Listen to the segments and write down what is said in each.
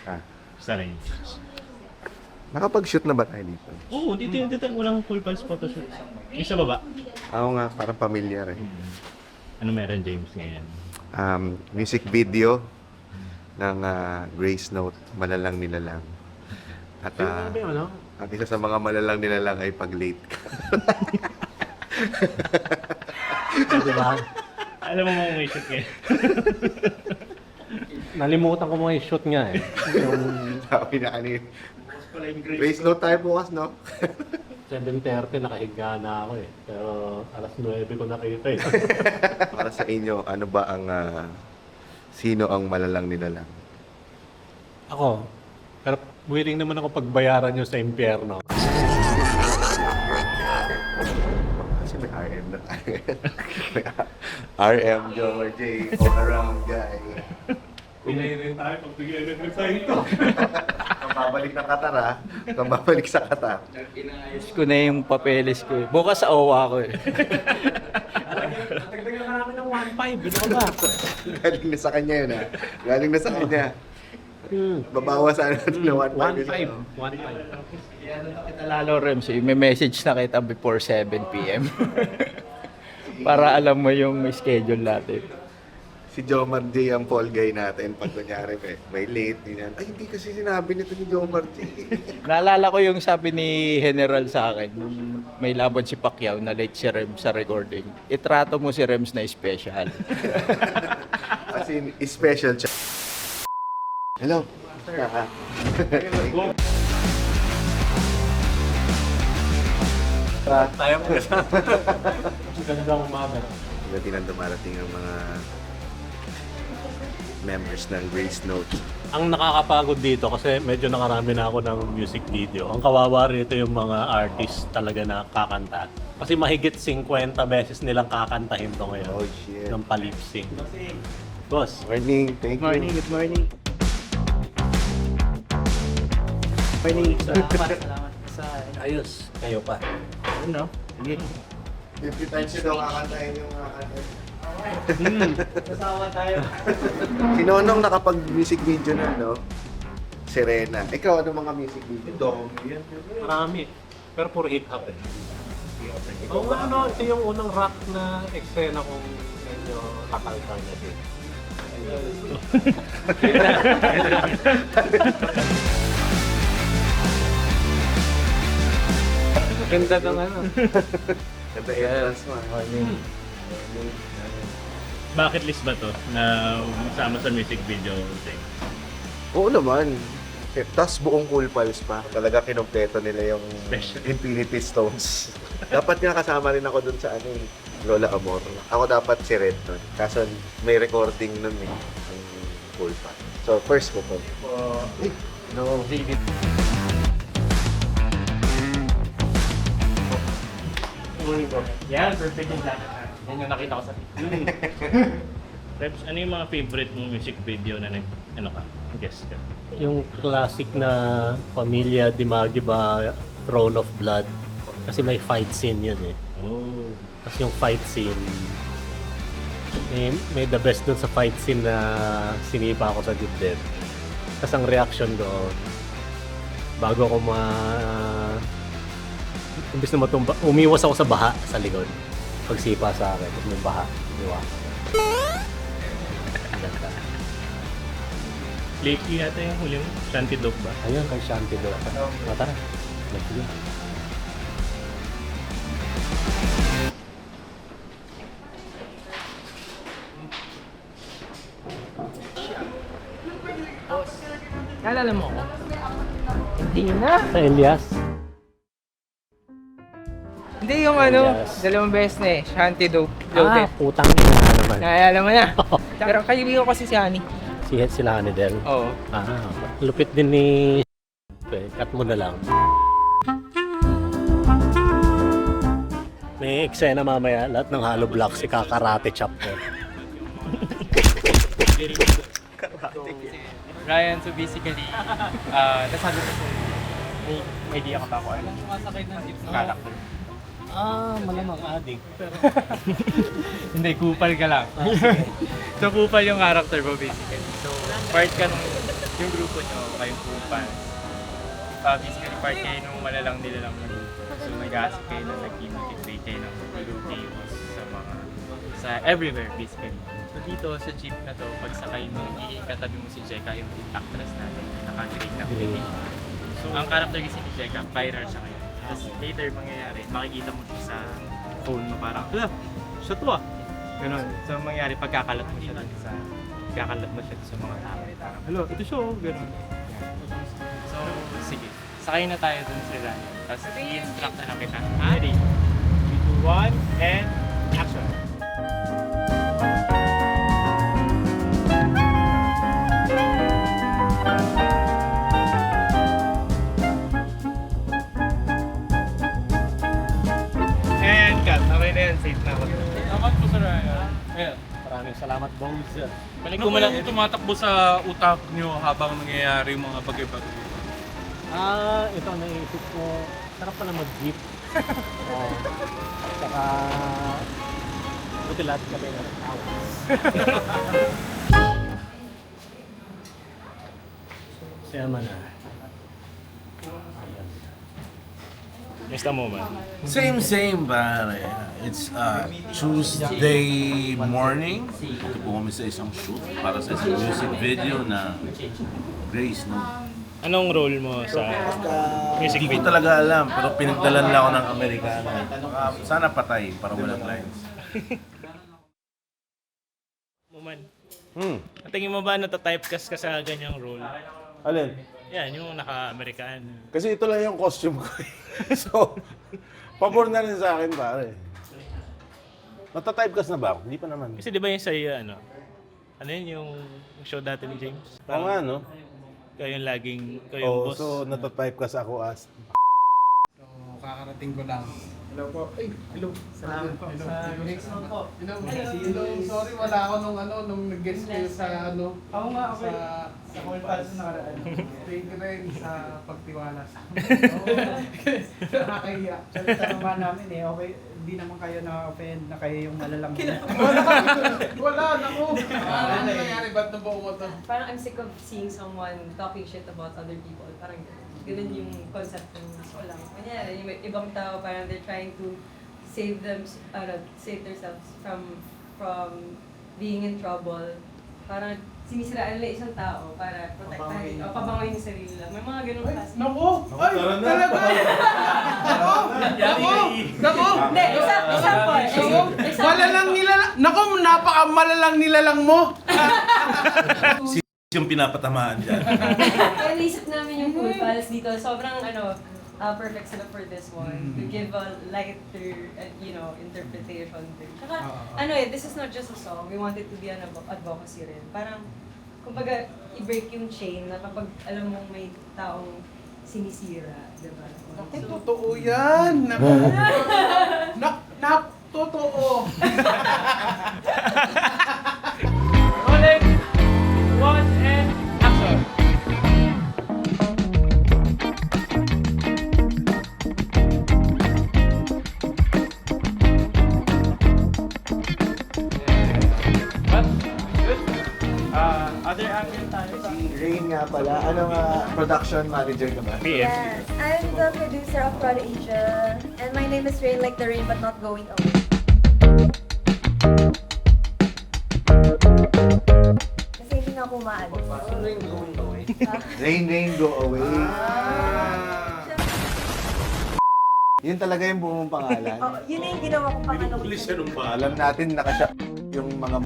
Ah. Sa range. Nakapag-shoot na ba tayo dito? Oo, dito walang full pulse photoshoot. Yung sa baba. Oo nga, parang familiar eh. Ano meron James ngayon? Music video ng Grace Note, Malalang Nilalang. At ang isa sa mga malalang nilalang ay pag-late ka. Diba? Alam mo mga may shoot ngayon. Nalimutan ko mga shoot nga eh. Sabi na kanina. Grace Note tayo bukas, no? 7:30 nakahiga na ako eh. Pero alas 9 ko nakita eh. Para sa inyo, ano ba ang sino ang malalang nilalang? Ako, pero willing naman ako pagbayaran nyo sa impyerno. Kasi may RM na tayo. May RM, Joe, J, all around guy. Pinay rin tayo pag bigyan ng resign to. Kung babalik ng Qatar ha, kung babalik sa Qatar. Inayos ko na yung papeles ko. Bukas sa OWA ko eh. Nagdagan na namin ng 1.5. Bino ka ba? Galing na sa kanya yun ha. Galing na sa kanya. Babawasan natin na 1.5. 1.5. 1.5. Kita lalo, Rems, may message na kita before 7 p.m. Para alam mo yung schedule natin. Si Jomar J ang fall guy natin pag kunyari may late. Ganyan. Ay, hindi kasi sinabi nito ni Jomar J. Naalala ko yung sabi ni General sa akin, nung may laban si Pacquiao na late si Rems sa recording. Itrato mo si Rems na special. As in, special siya. Hello. Tayo mo na. Gandang umaga. Gabi na dumarating ang mga members ng Grace Note. Ang nakakapagod dito kasi medyo nakarami na ako ng music video. Ang kawawa rito yung mga artist talaga na kakanta. Kasi mahigit 50 beses nilang kakantahin to ngayon. Oh, shit. Ng palip-sync. Boss, Morning, thank you. Good morning. Salamat sa ayos. Kayo pa. ano. 50 times yun daw kakantahin yung Kasawa tayo. Si Nonong nakapag-music video na, no? Serena. Ikaw, ano mga music video? Dong. Marami. Pero puro hip-hop eh. Oo nga, ano, ito yung unang rock na eksena kong medyo kakalta niya din. Ganda ng ano. Ganda entrance mo. Bucket list ba to na masama sa music video? Oo naman. Tapos buong Cool Pals pa. Talaga kinumpleto nila yung Special. Infinity Stones. Dapat nga kasama rin ako dun sa ano eh, Lola Amor. Ako dapat si Red nun. Kaso may recording nun eh, ng Cool Pals. So first ko po. No. Yan, perfect yung jacket. Yan yung nakita ko sa Reps, ano yung mga favorite mong music video na guest ka? Yung classic na Pamilya Dimagi ba, Throne of Blood. Kasi may fight scene yun eh. Oh. Kasi yung fight scene, may the best dun sa fight scene na sinipa ako sa dibdib. Kasi ang reaction ko, bago ako imbis na matumba, umiwas ako sa baha sa likod. Pagsipa sa akin, tapos may baha. Diba? Ang ganda. Lately yata yung huling Shanty Dope ba? Ayun, kay Shanty do. Tara, let's go. Naalala mo ako? Hindi na. Sa Elias. Hindi yung ano, Yes. dalawang beses na eh, Shanty Dope. Putang ina naman. Naalala mo na. Pero kaibigan ko kasi si Honey. Sila ni Del. Oo. Lupit din ni cut mo na lang. May eksena mamaya, lahat ng hollow blocks si kakarate chop ko. Ryan, so basically, nasabi ko may idea ka ba ako? Ano sumasakay ng jeep sa character? Malamang addict. Hindi, kupal ka lang. So kupal yung character mo basically. So part ka nung yung grupo nyo, kayong Cool Pals, basically part kayo nung malalang nilalang na grupo. So nag-aasik kayo na nag-motivate kayo ng videos sa everywhere basically. So dito sa jeep na to, pag sakay mo, ikatabi mo si Jeka, yung actress natin, naka-create na movie. So ang character kasi ni Jeka, viral siya ngayon. Tapos later mangyayari, makikita mo siya sa phone mo parang, hala, siya to ah. Ganun. So mangyayari, pagkakalat mo siya dun sa mga tao. Parang, hello, ito siya oh, ganun. So, sige. Sakay na tayo dun sa Ryan. Tapos i-instruct na lang kita. Ready? 3, 2, 1, and action! And cut. Okay na yan. Safe na ako. Salamat po sa Ryan. Ayan. Maraming salamat, Bones. Balik Ano ko po lang. yung tumatakbo sa utak nyo habang nangyayari yung mga bagay-bagay? Ito naisip ko, sarap pala mag-jeep. Saka, buti lahat kami na nagtawa. Siya man ah. Basta moment. Same pare. It's Tuesday morning. Ito po kami sa isang shoot para sa isang music video na Grace, no? Anong role mo sa music Hindi ko video? talaga alam, pero pinagdalan lang ako ng Amerikano. Sana patay para walang lines. Moment. Ang tingin mo ba nata-typecast ka sa ganyang role? Alin? Yan, yung naka-American. Kasi ito lang yung costume ko. So, pabor na rin sa akin, pare. Nata-typecast na ba ako? Hindi pa naman. Kasi di ba yung sa ano yun yung show dati ni James? Oo nga, no? Kayo yung laging, kayo yung Oh, boss. so nata-typecast ako as... Kakarating ko lang. Hello po. Ay, hello. Salamat po. Hello. Sorry, wala ako nung nag-guest kayo sa ano. Oo nga, okay. Sa Cool Pals na nakaraan. Thank you rin sa pagtiwala sa amin. Nakakahiya. Salita naman namin okay, hindi naman kayo na-offend na kayo yung malalang Wala, naku. Ano nangyari? Ba't nabuo to? Parang I'm sick of seeing someone talking shit about other people. Parang ganun yung concept ng gusto lang. Kanya, yung ibang tao, parang they're trying to save themselves from being in trouble. Parang sinisiraan nila isang tao para protektahan o pabangoyin yung sarili lang. May mga ganun kasi. Naku! Ay, talaga! Naku! Hindi, example. Malalang nilalang. Naku, napaka-malalang nilalang mo! Yung pinapatamaan dyan. Kaya naisip namin yung Cool Pals dito. Sobrang perfect sila for this one. To give a lighter, interpretation. Tsaka, this is not just a song. We want it to be an advocacy rin. Parang, kumbaga, i-break yung chain na kapag alam mong may taong sinisira, di ba? Naku, totoo yan! Naku! Totoo! Rolling! 1 and action! Good. Other angle tayo sa... Si Rain nga pala. Ano nga, production manager ka ba? PM. Yes, I'm the producer of Prada Asia. And my name is Rain, like the rain but not going away. Kasi hindi na ako maalis. Rain, go away. Yun talaga yung buong pangalan. Oh, yun na yung ginawa kong pangalan. Please, anong pa? Alam natin, nakasya yung mga...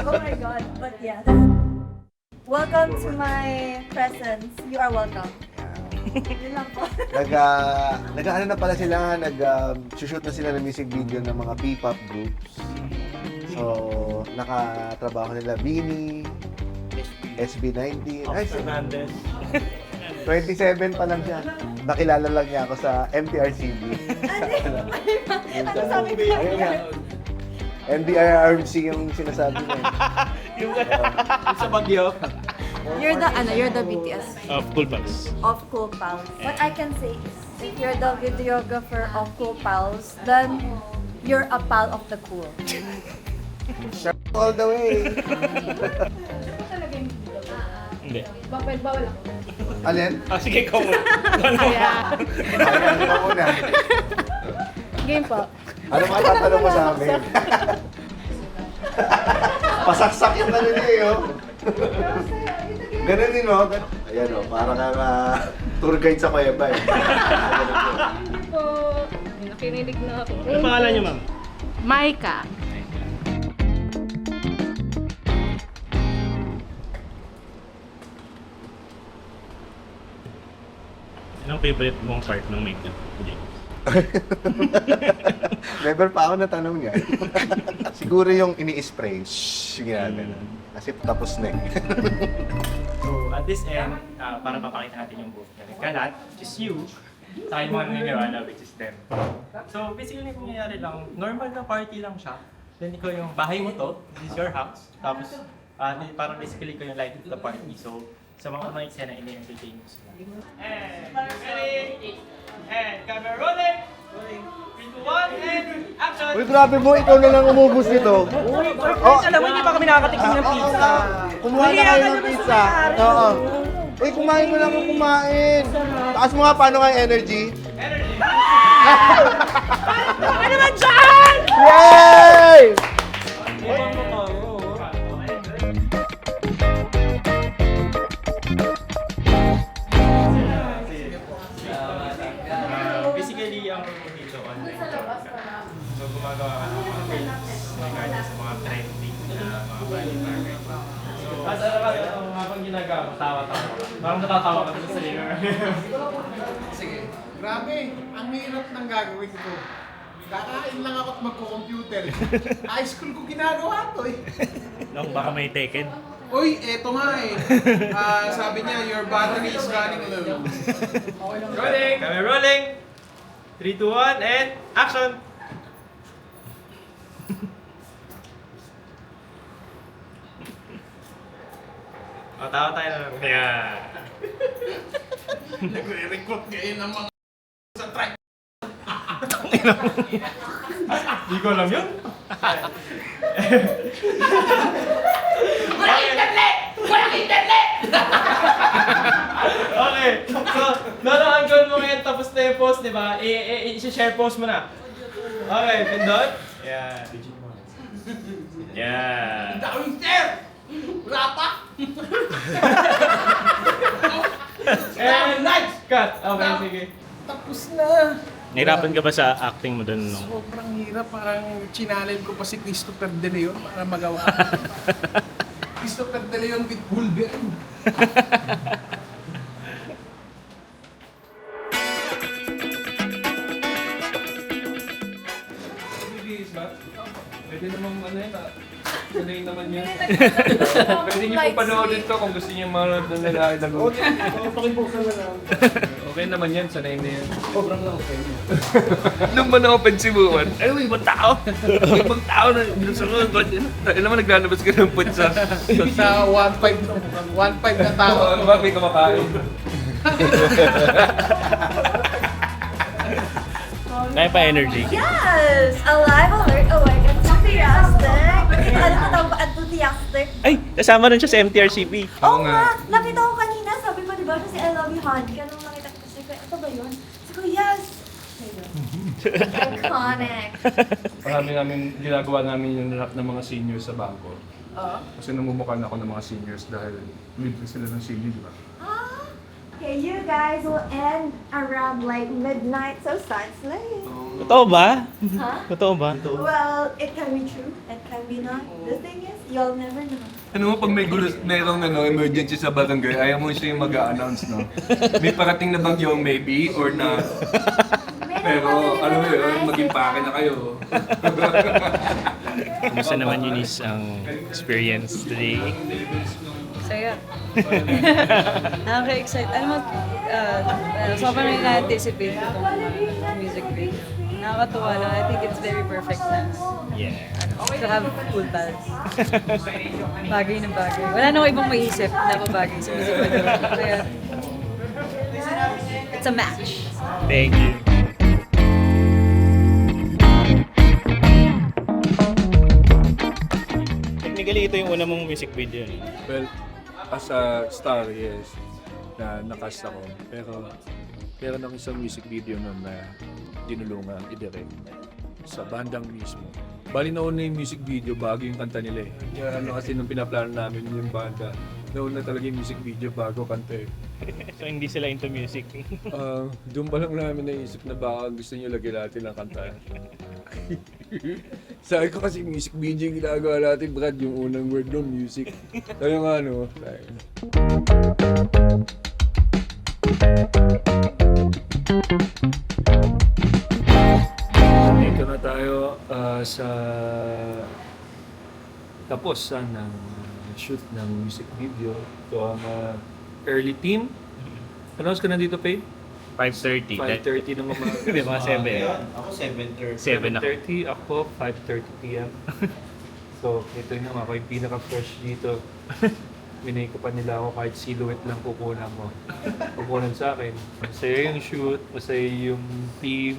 Oh my God, but yeah. Welcome to my presence. You are welcome. Yun lang po. Nag-ano na pala sila, nag-shoot na sila ng music video ng mga P-pop groups. So, nakatrabaho nila Beanie, SB19. Ay, Fernandez. 27 pa lang siya. Nakilala lang niya ako sa MTRCB. Ano sabi ko? Ayun nga. MDRRMC yung sinasabi niya. Sa Bagyo. You're the BTS Of Cool Pals. of Cool Pals. What I can say is, if you're the videographer of Cool Pals, then you're a pal of the cool. All the way. Ano talaga hindi? Bawal ako. Alin? Ah, sige, ikaw muna. Ano ka muna? Game po. Ano mga tatanong mo sa amin? Pasaksak yung ano niya eh, oh. Ganun din, oh. Ayan, oh. Parang tour guide sa Kuweba, eh. Po. Nakinilig na ako. Ano pangalan niyo, ma'am? Maika. Anong favorite mong part ng makeup? James? Never pa ako natanong niya. Siguro yung ini-spray. Shhh, yung ginagano. Kasi tapos na eh. So, at this end, para mapakita natin yung booth na nagkalat, which is you, sa yung mga naniniwala, which is them. So, basically, kung nangyayari lang, normal na party lang siya. Then, ikaw yung bahay mo to, this is your house. Tapos, parang basically, ikaw yung light of the party. So, sa mga unang eksena, ini-entertain mo sila. And, ready? And, camera rolling! 3, 2, 1, and action! Uy, grabe mo, ikaw na lang umubos nito. Alam mo, hindi pa kami nakakatikman ng pizza. Kumuha na kayo ng pizza. Oo. Uy, kumain mo lang kung kumain. Taas mo nga, paano nga yung energy? Ano naman dyan? Yay! Basically, ang dito online. So, gumagawa ka ng mga films regarding sa mga trending na mga bagay-bagay. So, habang ginagawa, tawa-tawa. Parang natatawa ka sa sarili. Sige. Grabe, ang hirap ng gagawin ko. Kakain lang ako at magko-computer. High school ko ginagawa to eh. Nung baka may taken. Uy, eto nga eh. Sabi niya, your battery is running low. Rolling! Camera rolling! 3, 2, 1, and action! Tawa tayo na lang. Yeah. Nagre-recruit kayo ng mga sa track. Di ko alam yun. Walang internet! Walang internet! Okay, so, ang goal mo ngayon tapos na yung post, di ba? I-share post mo na. Okay, pindot. Yeah. Yeah. Dawing share! Wala pa! And nice! Cut! Okay, sige. Tapos na! Nahirapan ka ba sa acting mo doon? No? Sobrang hirap. Parang chinalel ko pa si Christopher De Leon para magawa. Christopher De Leon with Wolverine. Pwede namang ano yun, sanay naman yan. Pwede niyo po panoodin to kung gusto niyo manood ng lalaki na go. Pakibuksan na lang. Okay naman yan, sanay na yan. Sobrang na open yan. Nung man open si Buwan, ay may ibang tao. May ibang tao na binusunod. Alam mo, naglalabas ka ng putsa. Sa 1.5 na tao. Ano ba, may kumakain. Kaya pa energy. Yes! Alive, alert, awake, enthusiastic! Ano ka tawag ba? Enthusiastic? Ay, kasama rin siya sa MTRCB. Oo nga! Nakita ko kanina, sabi mo diba kasi I love you, honey. Kaya nung nakita ko kasi, ito ba yun? Sabi ko, yes! Iconic! Marami namin, ginagawa namin yung lahat ng mga seniors sa bangko. Kasi namumukha na ako ng mga seniors dahil libre sila ng senior, di ba? Okay, you guys will end around like midnight, so start late. Totoo ba? Huh? Totoo ba? Well, it can be true, it can be not. The thing is, you'll never know. Ano mo, pag may gulo, merong emergency sa barangay, ayaw mo siya yung mag-a-announce, no? May parating na bagyo, maybe, or not. Pero, alam mo yun, maging pake na kayo. Kumusta naman Eunice ang experience today? Saya. Nakaka-excite. Alam mo, sobrang na-anticipate itong music video. Nakakatuwa lang. I think it's very perfect na Yeah. to have cool pals. Bagay na bagay. Wala na ako ibang maisip na mabagay sa music video. Kaya, it's a match. Thank you. Technically, ito yung una mong music video. No? Well, As a star, yes, na nakast ako. Pero meron akong isang music video nun na tinulungan i-direct sa bandang mismo. Bali nauna yung music video bago yung kanta nila eh. Kaya ano kasi nung pinaplano namin yung banda, nauna talaga yung music video bago kanta eh. So hindi sila into music. Doon pa lang namin naisip na baka gusto nyo lagyan natin ng kanta. Sabi ko kasi music video yung ginagawa natin, Brad, yung unang word doon, music. Sabi nga ano, dito na tayo sa tapos ng shoot ng music video. Ito ang early team. Announce ka na dito, Faye? 5:30. 5:30 ng umaga. Hindi, mga 7. Ako 7:30. 7 ako. 7:30, ako 5:30 p.m. So, ito yung ako yung pinaka-fresh dito. Minay ko pa nila ako kahit silhouette lang kukunan ko. Kukunan sa akin. Masaya yung shoot, masaya yung team,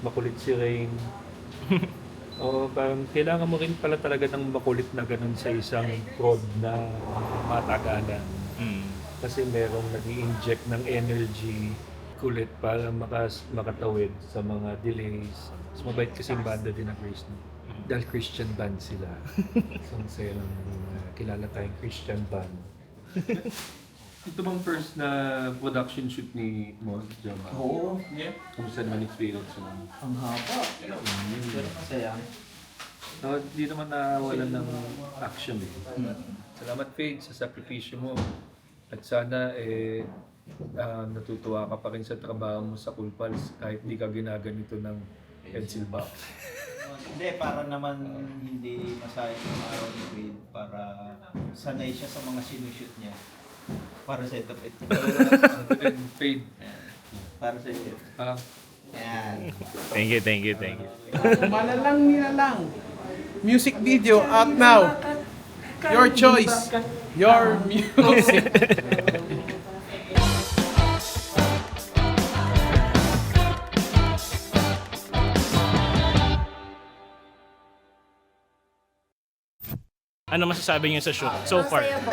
makulit si Rain. O parang kailangan mo rin pala talaga ng makulit na ganun sa isang prod na matagalan. Kasi merong nag-i-inject ng energy, kulit para makatawid sa mga delays. Mas mabait kasi yung banda din ng Grace. Dahil Christian band sila. So, ang saya lang kilala tayong Christian band. Ito bang first na production shoot ni Mon, Joma? Oo. Yeah. Kumusta naman experience mo? Ang haba. Pero masaya. Hindi naman nawalan ng action eh. Salamat, Faith, sa sakripisyo mo. At sana natutuwa ka pa rin sa trabaho mo sa Cool Pals kahit di ka ginaganito ng pencil box. Hindi, para naman hindi masayang yung araw ni Wade para sanay siya sa mga sinushoot niya. Para sa ito. Faith. Para sa ito. Yan. Thank you. Malalang nilalang. Music video out now. Your choice. Your music. Ano masasabi niyo sa shoot so far? Masaya po.